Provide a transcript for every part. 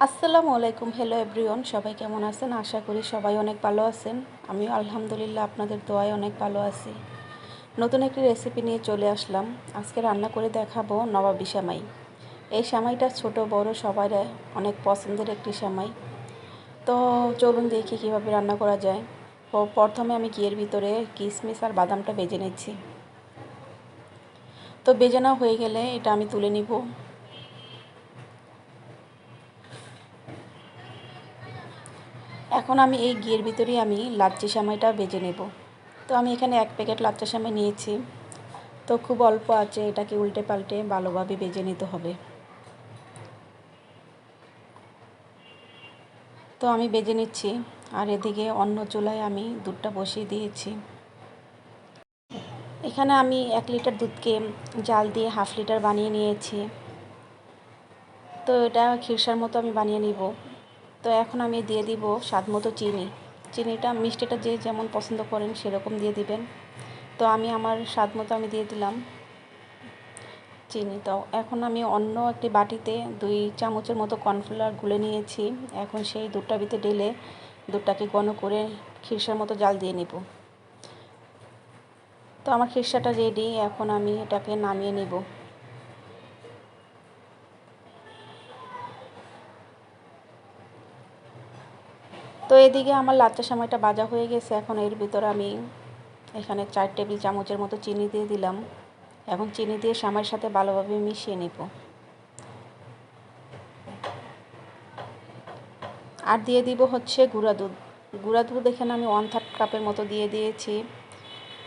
আসসালামু আলাইকুম। Hello everyone, সবাই কেমন আছেন? আশা করি সবাই অনেক ভালো আছেন। আমিও আলহামদুলিল্লাহ আপনাদের দোয়ায় অনেক ভালো আছি। নতুন একটি রেসিপি নিয়ে চলে আসলাম। আজকে রান্না করে দেখাবো নবাবী সেমাই। এই সেমাইটা ছোট বড় সবার অনেক পছন্দের একটি সেমাই। তো চলুন দেখি কীভাবে রান্না করা যায়। প্রথমে আমি ঘিয়ের ভিতরে কিশমিশ আর বাদামটা ভেজে নিচ্ছি। তো ভেজে নেওয়া হয়ে গেলে এটা আমি তুলে নিব। এখন আমি এই ঘিয়ের ভিতরেই আমি লাচ্ছি সেমাইটা ভেজে নেব। তো আমি এখানে 1 প্যাকেট লাচ্ছা সেমাই নিয়েছি। তো খুব অল্প আছে, এটাকে উল্টে পাল্টে ভালোভাবে ভেজে নিতে হবে। তো আমি ভেজে নিচ্ছি, আর এদিকে অন্য চুলায় আমি দুধটা বসিয়ে দিয়েছি। এখানে আমি 1 লিটার দুধকে জাল দিয়ে 1/2 লিটার বানিয়ে নিয়েছি। তো এটা খিরসার মতো আমি বানিয়ে নিব। তো এখন আমি দিয়ে দিব স্বাদ মতো চিনি। চিনিটা মিষ্টিটা যে যেমন পছন্দ করেন সেরকম দিয়ে দিবেন। তো আমি আমার স্বাদ মতো আমি দিয়ে দিলাম চিনি। তো এখন আমি অন্য একটি বাটিতে 2 চামচের মতো কর্নফ্লাওয়ার গুলে নিয়েছি। এখন সেই দুধটার ভিতরে ঢেলে দুধটাকে ঘন করে খিরসার মতো জাল দিয়ে নিব। তো আমার খিরসাটা রেডি, এখন আমি এটাকে নামিয়ে নিব। তো এদিকে আমার লাচ্ছা সেমাইটা ভাজা হয়ে গেছে। এখন এর ভিতরে আমি এখানে 4 টেবিল চামচের মতো চিনি দিয়ে দিলাম। এখন চিনি দিয়ে সেমাইয়ের সাথে ভালোভাবে মিশিয়ে নিব। আর দিয়ে দিব হচ্ছে গুঁড়া দুধ। গুঁড়া দুধ এখানে আমি 1/3 কাপের মতো দিয়ে দিয়েছি।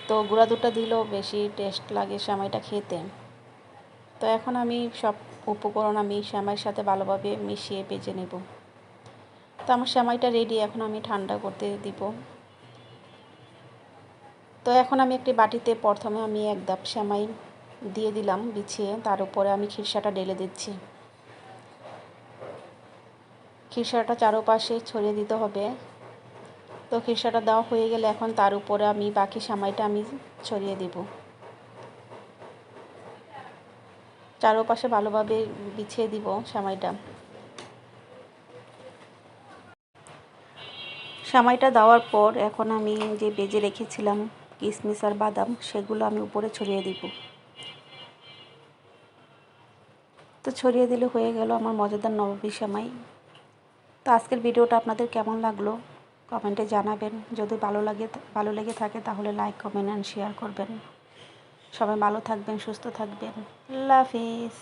তো গুঁড়া দুধটা দিলেও বেশি টেস্ট লাগে সেমাইটা খেতে। তো এখন আমি সব উপকরণ আমি সেমাইয়ের সাথে ভালোভাবে মিশিয়ে ভেজে নেব। তো আমার সেমাইটা রেডি, এখন আমি ঠান্ডা করতে দিব। তো এখন আমি একটি বাটিতে প্রথমে আমি 1 ধাপ সেমাই দিয়ে দিলাম বিছিয়ে, তার উপরে আমি খিরসাটা ঢেলে দিচ্ছি। খিরসাটা চারপাশে ছড়িয়ে দিতে হবে। তো খিরসাটা দেওয়া হয়ে গেলে এখন তার উপরে আমি বাকি সেমাইটা আমি ছড়িয়ে দেব। চারপাশে ভালোভাবে বিছিয়ে দিব সেমাইটা। সেমাইটা দেওয়ার পর এখন আমি যে ভেজে রেখেছিলাম কিশমিশ আর বাদাম, সেগুলো আমি উপরে ছড়িয়ে দিব। তো ছড়িয়ে দিলে হয়ে গেল আমার মজাদার নবাবী সেমাই। তো আজকের ভিডিওটা আপনাদের কেমন লাগলো কমেন্টে জানাবেন। যদি ভালো লেগে থাকে তাহলে লাইক, কমেন্ট অ্যান্ড শেয়ার করবেন। সবাই ভালো থাকবেন, সুস্থ থাকবেন। আল্লাহ হাফিজ।